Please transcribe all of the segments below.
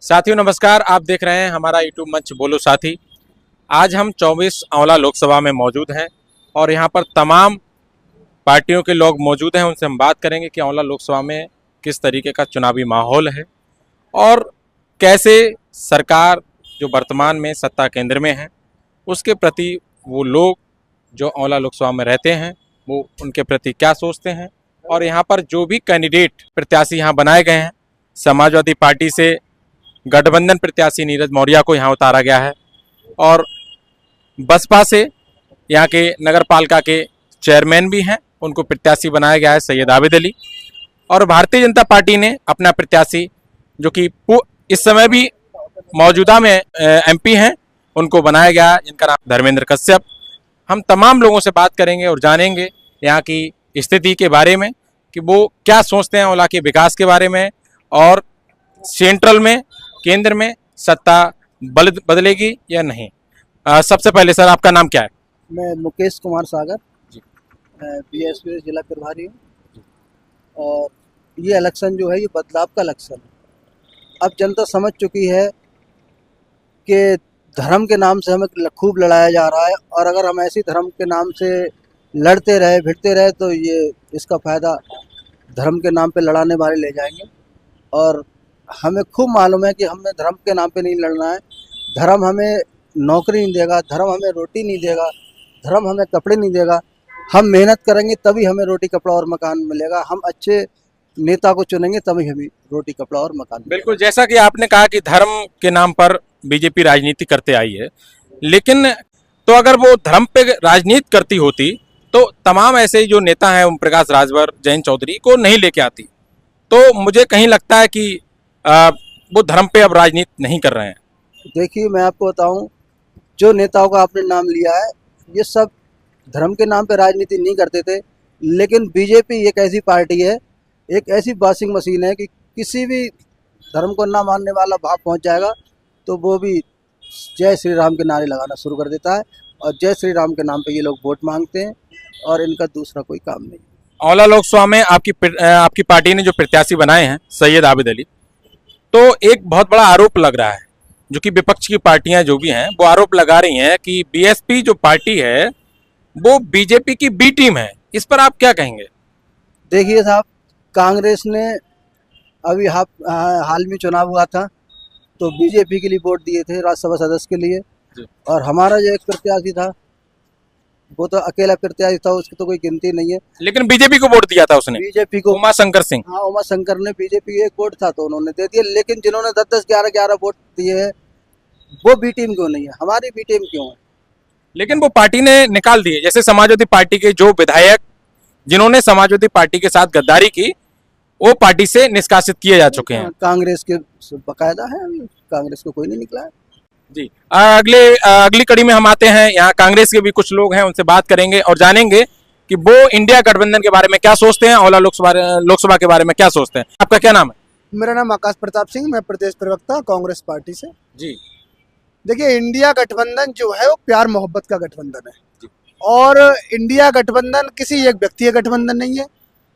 साथियों नमस्कार, आप देख रहे हैं हमारा यूट्यूब मंच बोलो साथी। आज हम 24 आंवला लोकसभा में मौजूद हैं और यहाँ पर तमाम पार्टियों के लोग मौजूद हैं। उनसे हम बात करेंगे कि आंवला लोकसभा में किस तरीके का चुनावी माहौल है और कैसे सरकार जो वर्तमान में सत्ता केंद्र में है उसके प्रति वो लोग जो आंवला लोकसभा में रहते हैं वो उनके प्रति क्या सोचते हैं। और यहाँ पर जो भी कैंडिडेट प्रत्याशी यहाँ बनाए गए हैं, समाजवादी पार्टी से गठबंधन प्रत्याशी नीरज मौर्य को यहाँ उतारा गया है और बसपा से यहाँ के नगर पालिका के चेयरमैन भी हैं, उनको प्रत्याशी बनाया गया है सैयद आबिद अली। और भारतीय जनता पार्टी ने अपना प्रत्याशी जो कि इस समय भी मौजूदा में एमपी हैं उनको बनाया गया है, जिनका नाम धर्मेंद्र कश्यप। हम तमाम लोगों से बात करेंगे और जानेंगे यहाँ की स्थिति के बारे में कि वो क्या सोचते हैं आंवला के विकास के बारे में और सेंट्रल में केंद्र में सत्ता बदलेगी या नहीं। सबसे पहले सर आपका नाम क्या है? मैं मुकेश कुमार सागर जी, बीएसपी जिला प्रभारी हूँ। और ये इलेक्शन जो है ये बदलाव का इलेक्शन है। अब जनता समझ चुकी है कि धर्म के नाम से हमें खूब लड़ाया जा रहा है और अगर हम ऐसी धर्म के नाम से लड़ते रहे भिड़ते रहे तो ये इसका फ़ायदा धर्म के नाम पे लड़ाने वाले ले जाएंगे। और हमें खूब मालूम है कि हमें धर्म के नाम पे नहीं लड़ना है। धर्म हमें नौकरी नहीं देगा, धर्म हमें रोटी नहीं देगा, धर्म हमें कपड़े नहीं देगा। हम मेहनत करेंगे तभी हमें रोटी कपड़ा और मकान मिलेगा। हम अच्छे नेता को चुनेंगे तभी हमें रोटी कपड़ा और मकान मिलेगा। बिल्कुल, जैसा कि आपने कहा कि धर्म के नाम पर बीजेपी राजनीति करते आई है, लेकिन तो अगर वो धर्म पे राजनीति करती होती तो तमाम ऐसे जो नेता हैं ओम प्रकाश राजभर, जयंत चौधरी को नहीं लेके आती। तो मुझे कहीं लगता है कि वो धर्म पे अब राजनीति नहीं कर रहे हैं। देखिए मैं आपको बताऊं, जो नेताओं का आपने नाम लिया है ये सब धर्म के नाम पे राजनीति नहीं करते थे। लेकिन बीजेपी एक ऐसी पार्टी है, एक ऐसी वॉशिंग मशीन है कि किसी भी धर्म को ना मानने वाला वहाँ पहुँच जाएगा तो वो भी जय श्री राम के नारे लगाना शुरू कर देता है और जय श्री राम के नाम पे ये लोग वोट मांगते हैं और इनका दूसरा कोई काम नहीं। आंवला लोकसभा में आपकी पार्टी ने जो प्रत्याशी बनाए हैं सैयद आबिद अली, तो एक बहुत बड़ा आरोप लग रहा है जो कि विपक्ष की पार्टियां जो भी हैं वो आरोप लगा रही हैं कि बीएसपी जो पार्टी है वो बीजेपी की बी टीम है। इस पर आप क्या कहेंगे? देखिए साहब, कांग्रेस ने अभी हाल में चुनाव हुआ था तो बीजेपी के लिए वोट दिए थे राज्यसभा सदस्य के लिए और हमारा जो एक प्रत्याशी था वो तो अकेला प्रत्याशी था, उसकी तो कोई गिनती नहीं है। लेकिन बीजेपी को वोट दिया था उसने, बीजेपी को, उमा शंकर सिंह। हाँ, उमा शंकर ने बीजेपी एक वोट था तो उन्होंने दे दिया। लेकिन जिन्होंने 10-10, 11-11 वोट दिए हैं वो बी टीम क्यों नहीं है? हमारी बी टीम क्यों है? लेकिन वो पार्टी ने निकाल दिए। जैसे समाजवादी पार्टी के जो विधायक जिन्होंने समाजवादी पार्टी के साथ गद्दारी की वो पार्टी से निष्कासित किए जा चुके हैं। कांग्रेस के बकायदा है, अभी कांग्रेस को कोई नहीं निकला है जी। अगली कड़ी में हम आते हैं, यहाँ कांग्रेस के भी कुछ लोग हैं, उनसे बात करेंगे और जानेंगे कि वो इंडिया गठबंधन के बारे में क्या सोचते हैं, आंवला लोकसभा के बारे में क्या सोचते हैं। आपका क्या नाम है? मेरा नाम आकाश प्रताप सिंह, मैं प्रदेश प्रवक्ता कांग्रेस पार्टी से जी। देखिए, इंडिया गठबंधन जो है वो प्यार मोहब्बत का गठबंधन है और इंडिया गठबंधन किसी एक व्यक्ति का गठबंधन नहीं है,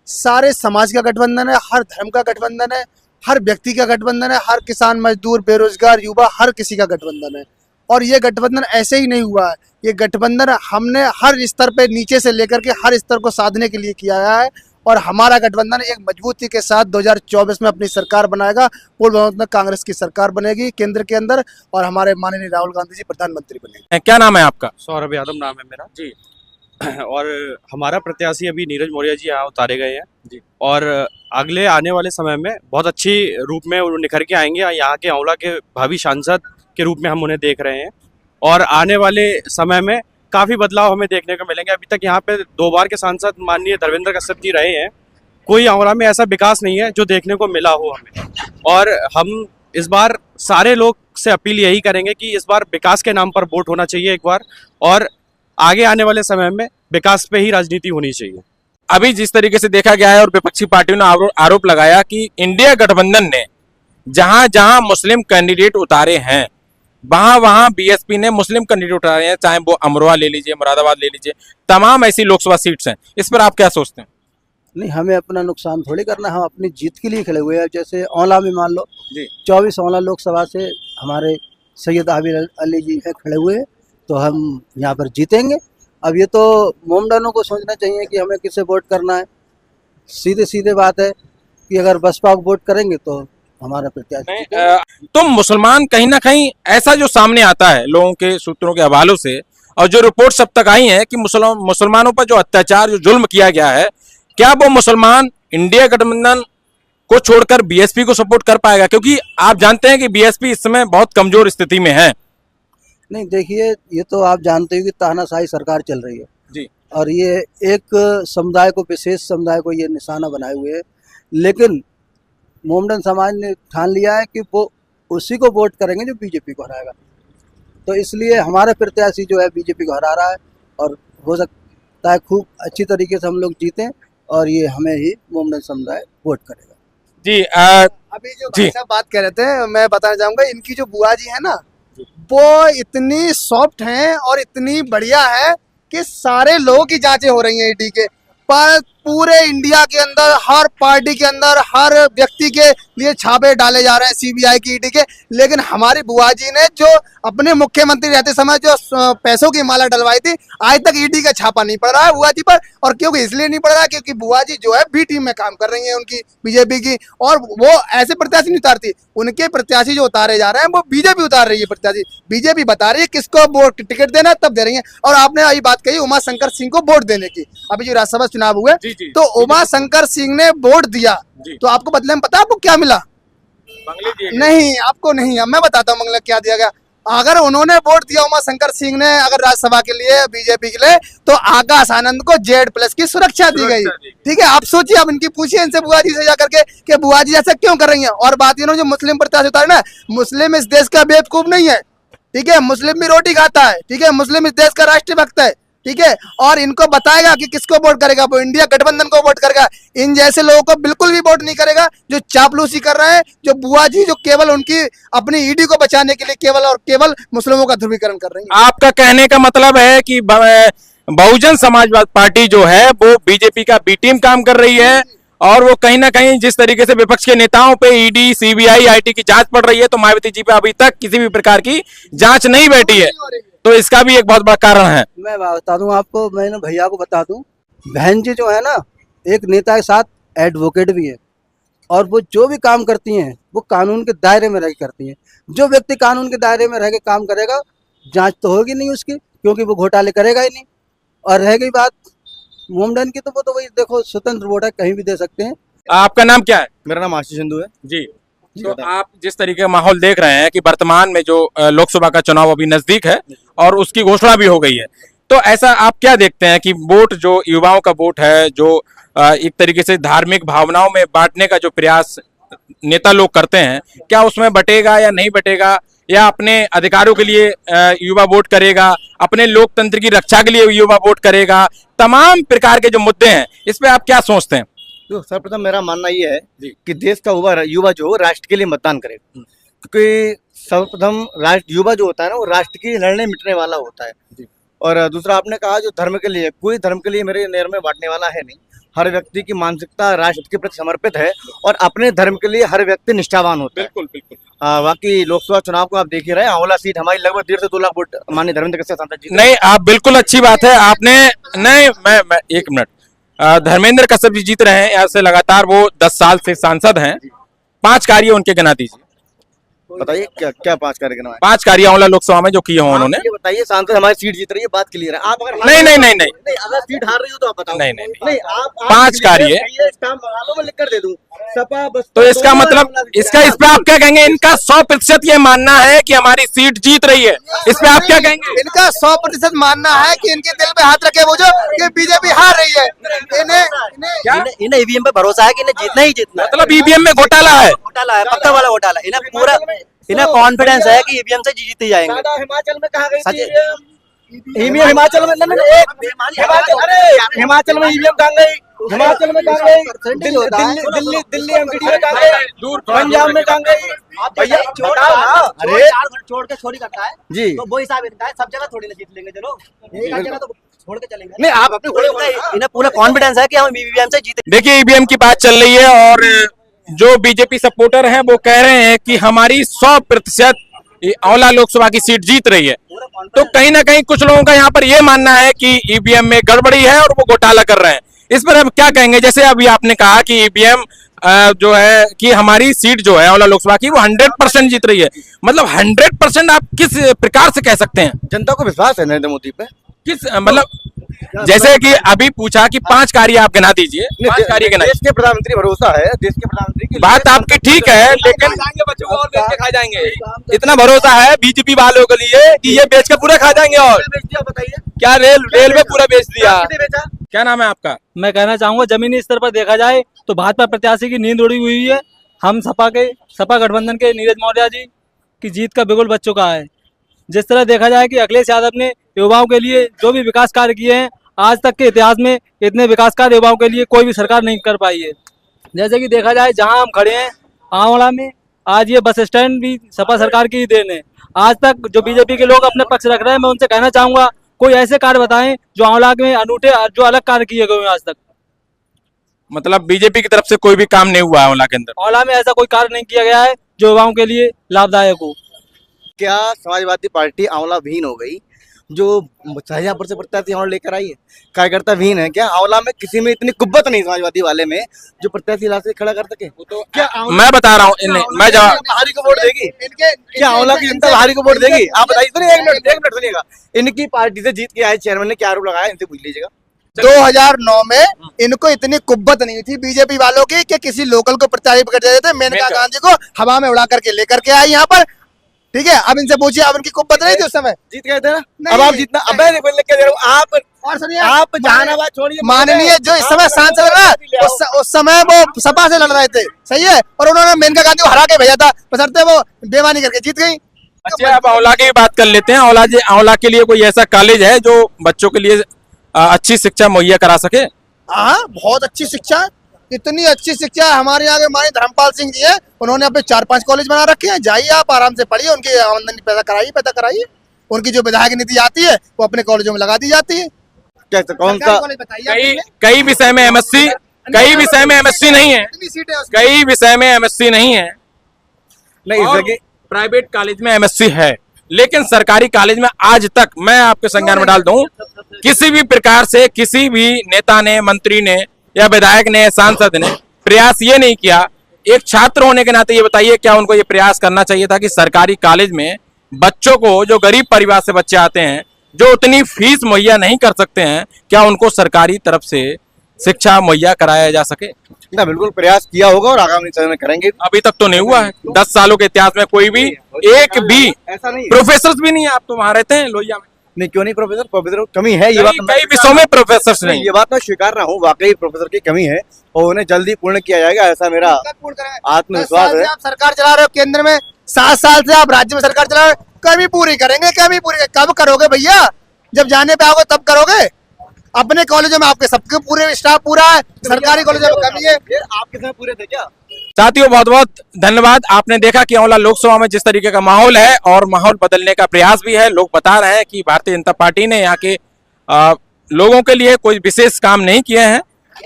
सारे समाज का गठबंधन है, हर धर्म का गठबंधन है, हर व्यक्ति का गठबंधन है, हर किसान, मजदूर, बेरोजगार, युवा, हर किसी का गठबंधन है। और ये गठबंधन ऐसे ही नहीं हुआ है, ये गठबंधन हमने हर स्तर पे नीचे से लेकर के हर स्तर को साधने के लिए किया है और हमारा गठबंधन एक मजबूती के साथ 2024 में अपनी सरकार बनाएगा। पूर्ण बहुमत में कांग्रेस की सरकार बनेगी केंद्र के अंदर और हमारे माननीय राहुल गांधी जी प्रधानमंत्री बनेंगे। क्या नाम है आपका? सौरभ यादव नाम है मेरा जी। और हमारा प्रत्याशी अभी नीरज मौर्य जी यहाँ उतारे गए हैं जी। और अगले आने वाले समय में बहुत अच्छी रूप में निखर के आएंगे। यहाँ के आंवला के भावी सांसद के रूप में हम उन्हें देख रहे हैं और आने वाले समय में काफ़ी बदलाव हमें देखने को मिलेंगे। अभी तक यहाँ पे 2 बार के सांसद माननीय धर्मेंद्र कश्यप जी रहे हैं, कोई आंवला में ऐसा विकास नहीं है जो देखने को मिला हो हमें। और हम इस बार सारे लोग से अपील यही करेंगे कि इस बार विकास के नाम पर वोट होना चाहिए एक बार और आगे आने वाले समय में विकास पे ही राजनीति होनी चाहिए। अभी जिस तरीके से देखा गया है और विपक्षी पार्टियों ने आरोप लगाया कि इंडिया गठबंधन ने जहां जहां मुस्लिम कैंडिडेट उतारे हैं वहां वहां बीएसपी ने मुस्लिम कैंडिडेट उतारे हैं, चाहे वो अमरोहा ले लीजिए, मुरादाबाद ले लीजिए, तमाम ऐसी लोकसभा सीट्स हैं। इस पर आप क्या सोचते हैं? नहीं, हमें अपना नुकसान थोड़ी करना है, हम अपनी जीत के लिए खड़े हुए हैं। जैसे औला में मान लो जी 24 औला लोकसभा से हमारे सैयद आबिद अली जी है खड़े हुए हैं, तो हम यहाँ पर जीतेंगे। अब ये तो मोमडनों को सोचना चाहिए कि हमें किसे वोट करना है। सीधे सीधे बात है कि अगर बसपा को वोट करेंगे तो हमारा प्रत्याशी नहीं, जीतेगा। तो मुसलमान कहीं ना कहीं ऐसा जो सामने आता है लोगों के सूत्रों के हवालों से, और जो रिपोर्ट सब तक आई है कि मुसलमानों पर जो अत्याचार, जो जुल्म किया गया है, क्या वो मुसलमान इंडिया गठबंधन को छोड़कर बीएसपी को सपोर्ट कर पाएगा? क्योंकि आप जानते हैं कि बीएसपी इस समय बहुत कमजोर स्थिति में है। नहीं, देखिए, ये तो आप जानते हो कि तानाशाही सरकार चल रही है जी और ये एक समुदाय को, विशेष समुदाय को ये निशाना बनाए हुए है। लेकिन मोमडन समाज ने ठान लिया है कि वो उसी को वोट करेंगे जो बीजेपी को हराएगा। तो इसलिए हमारा प्रत्याशी जो है बीजेपी को हरा रहा है और हो सकता है खूब अच्छी तरीके से हम लोग जीतें और ये हमें ही मोमडन समुदाय वोट करेगा। जी अभी जो जी। भाई साहब बात कर रहे थे, मैं बताना चाहूंगा, इनकी जो बुआ जी है ना, वो इतनी सॉफ्ट हैं और इतनी बढ़िया है कि सारे लोगों की जांचें हो रही हैं ईडी के पर। पूरे इंडिया के अंदर हर पार्टी के अंदर हर व्यक्ति के लिए छापे डाले जा रहे हैं सीबीआई की, ईडी के। लेकिन हमारी बुआ जी ने जो अपने मुख्यमंत्री रहते समय जो पैसों की माला डलवाई थी, आज तक ईडी का छापा नहीं पड़ रहा है बुआ जी पर। और क्योंकि इसलिए नहीं पड़ रहा है क्योंकि बुआ जी जो है बी टीम में काम कर रही है उनकी, बीजेपी की, और वो ऐसे प्रत्याशी नहीं उतारती। उनके प्रत्याशी जो उतारे जा रहे हैं वो बीजेपी उतार रही है प्रत्याशी। बीजेपी बता रही है किसको वोट टिकट देना, तब दे रही है। और आपने अभी बात कही उमा शंकर सिंह को वोट देने की, अभी जो राज्यसभा चुनाव हुए जी जी तो उमा शंकर सिंह ने वोट दिया, जी। तो आपको बदले में पता आपको क्या मिला? बंगले दिए गए। नहीं, आपको नहीं। अब मैं बताता हूँ बंगला क्या दिया गया। अगर उन्होंने वोट दिया उमा शंकर सिंह ने अगर राज्यसभा के लिए बीजेपी के लिए, तो आकाश आनंद को Z+ की सुरक्षा दी गई। ठीक है, आप सोचिए, अब इनकी पूछिए इनसे बुआ जी से जाकर के कि बुआ जी ऐसा क्यों कर रही हैं। और बात ये ना, जो मुस्लिम प्रत्याशी उतारे ना, मुस्लिम इस देश का बेवकूफ नहीं है। ठीक है, मुस्लिम भी रोटी खाता है। ठीक है, मुस्लिम इस देश का राष्ट्रीय भक्त है। ठीक है, और इनको बताएगा कि किसको वोट करेगा, वो इंडिया गठबंधन को वोट करेगा। इन जैसे लोगों को बिल्कुल भी वोट नहीं करेगा जो चापलूसी कर रहे हैं, जो बुआ जी जो केवल उनकी अपनी ईडी को बचाने के लिए केवल और केवल मुस्लिमों का ध्रुवीकरण कर रही है। आपका कहने का मतलब है कि बहुजन समाजवाद पार्टी जो है वो बीजेपी का बी टीम काम कर रही है, और वो कहीं ना कहीं जिस तरीके से विपक्ष के नेताओं पे ईडी, सीबीआई, आईटी की जांच पड़ रही है, तो मायावती जी पे अभी तक किसी भी प्रकार की जांच नहीं बैठी है। तो इसका भी एक बहुत बड़ा कारण है। मैं बता दूं आपको, मैंने भैया को बता दूं, बहन जी जो है ना, एक नेता के साथ एडवोकेट भी है और वो जो भी काम करती हैं वो कानून के दायरे में रह के करती हैं। जो व्यक्ति कानून के दायरे में रह के काम करेगा, जांच तो होगी नहीं उसकी, क्योंकि वो घोटाले करेगा ही नहीं। और रह गई बात मोमडन की, तो वो तो वही देखो, स्वतंत्र वोट है, कहीं भी दे सकते हैं। आपका नाम क्या है? मेरा नाम आशीष सिंधु है जी। तो आप जिस तरीके का माहौल देख रहे हैं कि वर्तमान में जो लोकसभा का चुनाव अभी नजदीक है और उसकी घोषणा भी हो गई है, तो ऐसा आप क्या देखते हैं कि वोट जो युवाओं का वोट है, जो एक तरीके से धार्मिक भावनाओं में बांटने का जो प्रयास नेता लोग करते हैं, क्या उसमें बटेगा या नहीं बटेगा, या अपने अधिकारों के लिए युवा वोट करेगा, अपने लोकतंत्र की रक्षा के लिए युवा वोट करेगा? तमाम प्रकार के जो मुद्दे हैं, इस पे आप क्या सोचते हैं? तो सर्वप्रथम मेरा मानना ये है कि देश का युवा जो राष्ट्र के लिए मतदान करे, क्योंकि सर्वप्रथम राष्ट्र युवा जो होता है ना, वो राष्ट्र की लड़ने मिटने वाला होता है। और दूसरा आपने कहा जो धर्म के लिए, कोई धर्म के लिए मेरे नज़र में बांटने वाला है नहीं। हर व्यक्ति की मानसिकता राष्ट्र के प्रति समर्पित है और अपने धर्म के लिए हर व्यक्ति निष्ठावान होता है। बिल्कुल बिल्कुल। बाकी लोकसभा चुनाव को आप देख ही रहे हैं, आंवला सीट हमारी लगभग 1.5 से 2 लाख वोट माननीय धर्मेंद्र कश्यप सांसद जी। नहीं, आप बिल्कुल अच्छी बात है आपने, नहीं मैं एक मिनट, धर्मेंद्र कश्यप जी जीत रहे हैं यहाँ से लगातार, वो 10 साल से सांसद हैं। 5 कार्य उनके गिना दीजिए। बताइए क्या क्या 5 कार्यक्रम है? 5 कार्य आंवला लोकसभा में जो किए हों उन्होंने। ये बताइए, सांसद हमारी सीट जीत रही है, बात क्लियर है। आप अगर नहीं, अगर सीट हार रही हो तो आप बताओ। नहीं, आप 5 कार्य स्टाम्प बना लो, मैं लिख कर दे दूं। सपा बस तो इसका मतलब, इसका इस पे आप क्या कहेंगे? इनका 100% ये मानना है कि हमारी सीट जीत रही है, इस पे आप क्या कहेंगे? इनका 100% मानना है कि इनके दिल पे हाथ रखे वो जो कि बीजेपी हार रही है। इन्हें ईवीएम पे भरोसा है कि इन्हें जीतना ही जीतना है। मतलब ईवीएम में घोटाला है? घोटाला है, पक्का वाला घोटाला। इन्हें पूरा कॉन्फिडेंस है कि ईवीएम से जीते जाएंगे। हिमाचल में कहा गई सच- थी हिमाचल में हिमाचल में ईवीएम कहाँ गई? हिमाचल में कहाँ गई? दिल्ली एमपीडी में कहाँ गई? पंजाब में कहाँ गई? भैया बताओ ना। अरे छोड़ के चोरी करता है जी, तो वो हिसाब इनका है, सब जगह थोड़ी ना जीत लेंगे। चलो एक जगह तो छोड़ के चलेंगे। नहीं आप अपने इन्हें पूरा कॉन्फिडेंस है कि हम ईवीएम से जीते। देखिए ईवीएम की बात चल रही है और जो बीजेपी सपोर्टर हैं वो कह रहे हैं कि हमारी 100% आंवला लोकसभा की सीट जीत रही है। तो कहीं ना कहीं कुछ लोगों का यहाँ पर ये मानना है कि ईवीएम में गड़बड़ी है और वो घोटाला कर रहे हैं। इस पर अब क्या कहेंगे? जैसे अभी आपने कहा कि ईवीएम जो है कि हमारी सीट जो है आंवला लोकसभा की वो 100% जीत रही है, मतलब 100% आप किस प्रकार से कह सकते हैं? जनता को विश्वास है नरेंद्र मोदी पे। किस मतलब जैसे कि अभी पूछा कि 5 कार्य आप गिना दीजिए, 5 कार्य गिनाइए। देश के प्रधानमंत्री भरोसा है, देश के प्रधानमंत्री की बात आपकी ठीक है, लेकिन बच्चों को और बेच के खा जाएंगे, इतना भरोसा है बीजेपी वालों के लिए कि ये बेच के पूरा खा जाएंगे। और बताइए क्या रेलवे पूरा बेच दिया। क्या नाम है आपका? मैं कहना चाहूंगा जमीनी स्तर पर देखा जाए तो भाजपा प्रत्याशी की नींद उड़ी हुई है। हम सपा गठबंधन के नीरज मौर्य जी की जीत का बिगुल बच चुका है। जिस तरह देखा जाए कि अखिलेश यादव ने युवाओं के लिए जो भी विकास कार्य किए हैं, आज तक के इतिहास में इतने विकास कार्य युवाओं के लिए कोई भी सरकार नहीं कर पाई है। जैसे कि देखा जाए जहां हम खड़े हैं आंवला में, आज ये बस स्टैंड भी सपा सरकार की ही देन है। आज तक जो बीजेपी के लोग अपने पक्ष रख रहे हैं, मैं उनसे कहना चाहूंगा कोई ऐसे कार्य बताएं जो आंवला में अनूठे जो अलग कार्य किए गए हैं आज तक। मतलब बीजेपी की तरफ से कोई भी काम नहीं हुआ है आंवला के अंदर? आंवला में ऐसा कोई कार्य नहीं किया गया है जो युवाओं के लिए लाभदायक हो। क्या समाजवादी पार्टी आंवला विहीन हो गई? जो शाहजहांपुर से प्रत्याशी आंवला लेकर आई है, कार्यकर्ता विहीन है क्या? आंवला में किसी में इतनी कुब्बत नहीं समाजवादी वाले में जो प्रत्याशी ला से खड़ा कर सके। तो क्या मैं बता रहा हूँ, मैं जवाब बाहरी को वोट देगी? क्या आंवला की जनता बाहरी को वोट देगी? आप बताइए। सुनिए एक मिनट सुनिएगा। इनकी पार्टी से जीत के आए चेयरमैन ने क्या आरोप लगाया, इनसे पूछ लीजिएगा। 2009 में इनको इतनी कुब्बत नहीं थी बीजेपी वालों की कि किसी लोकल को प्रत्याशी कर देते थे। मेनका गांधी को हवा में उड़ा करके लेकर के आई यहाँ पर, ठीक है। अब इनसे पूछिए, अब इनकी कुब्बत नहीं थी उस समय? जीत गए थे ना, अब आप जीतना। अब मैं लिख के दे रहा हूँ। आप और सुनिए, आप जहानाबाद छोड़िए, माननीय जो इस समय सांसद है ना, उस समय वो सपा से लड़ रहे थे, सही है, और उन्होंने मेनका गांधी को हरा के भेजा था, बशर्ते वो बेईमानी करके जीत गई। अच्छा, अब आंवला की बात कर लेते हैं। आंवला के लिए कोई ऐसा कॉलेज है जो बच्चों के लिए अच्छी शिक्षा मुहैया करा सके? हाँ, बहुत अच्छी शिक्षा, इतनी अच्छी शिक्षा हमारे यहाँ के माननीय धर्मपाल सिंह जी है, उन्होंने अपने 4-5 कॉलेज बना रखे हैं। जाइए आप आराम से पढ़िए, उनकी आमदनी पैदा कराइए। उनकी जो विधायक नीति आती है वो अपने कॉलेजों में लगा दी जाती है। कैसे कौन सा? कई विषय में एमएससी नहीं है, कई विषय में एमएससी नहीं है। नहीं, प्राइवेट कॉलेज में एमएससी है, लेकिन सरकारी कॉलेज में आज तक मैं आपके संज्ञान में डाल दूं, किसी भी प्रकार से किसी भी नेता ने, मंत्री ने या विधायक ने, सांसद ने प्रयास ये नहीं किया। एक छात्र होने के नाते ये बताइए, क्या उनको ये प्रयास करना चाहिए था कि सरकारी कॉलेज में बच्चों को, जो गरीब परिवार से बच्चे आते हैं, जो उतनी फीस मुहैया नहीं कर सकते हैं, क्या उनको सरकारी तरफ से शिक्षा मुहैया कराया जा सके? ना, बिल्कुल प्रयास किया होगा और आगामी समय में करेंगे। अभी तक तो नहीं हुआ है। 10 सालों के इतिहास में कोई भी एक भी ऐसा नहीं, प्रोफेसर भी नहीं है। आप तो वहां रहते हैं लोहिया में। नहीं, क्यों नहीं? प्रोफेसर कमी है, ये बात कई विषयों में प्रोफेसर नहीं। ये बात मैं स्वीकार रहा हूँ, वाकई प्रोफेसर की कमी है और उन्हें जल्दी पूर्ण किया जाएगा, ऐसा मेरा आत्मविश्वास है। आप सरकार चला रहे हो केंद्र में, 7 साल से आप राज्य में सरकार चला रहे हो, कमी पूरी करेंगे। कब करोगे भैया? जब जाने पे आओगे तब करोगे। अपने कॉलेजों में आपके सबके पूरे स्टाफ पूरा है, सरकारी कॉलेजों में कमी है। आपके साथ पूरे थे क्या? साथियों, बहुत बहुत धन्यवाद। आपने देखा कि आंवला लोकसभा में जिस तरीके का माहौल है और माहौल बदलने का प्रयास भी है। लोग बता रहे हैं कि भारतीय जनता पार्टी ने यहाँ के लोगों के लिए कोई विशेष काम नहीं किए हैं।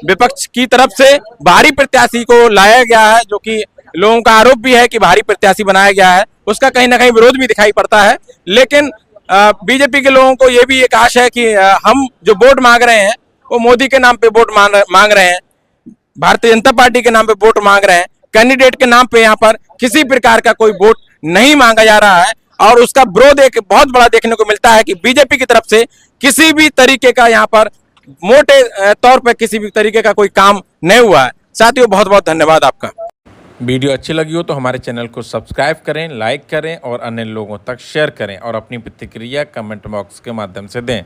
विपक्ष की तरफ से भारी प्रत्याशी को लाया गया है, जो कि लोगों का आरोप भी है कि भारी प्रत्याशी बनाया गया है, उसका कहीं ना कहीं विरोध भी दिखाई पड़ता है। लेकिन बीजेपी के लोगों को ये भी एक आशा है कि हम जो वोट मांग रहे हैं वो मोदी के नाम पे वोट मांग रहे हैं, भारतीय जनता पार्टी के नाम पे वोट मांग रहे हैं। कैंडिडेट के नाम पे यहाँ पर किसी प्रकार का कोई वोट नहीं मांगा जा रहा है और उसका विरोध एक बहुत बड़ा देखने को मिलता है कि बीजेपी की तरफ से किसी भी तरीके का यहाँ पर मोटे तौर पे किसी भी तरीके का कोई काम नहीं हुआ है। साथियों, बहुत बहुत धन्यवाद आपका। वीडियो अच्छी लगी हो तो हमारे चैनल को सब्सक्राइब करें, लाइक करें और अन्य लोगों तक शेयर करें और अपनी प्रतिक्रिया कमेंट बॉक्स के माध्यम से दें।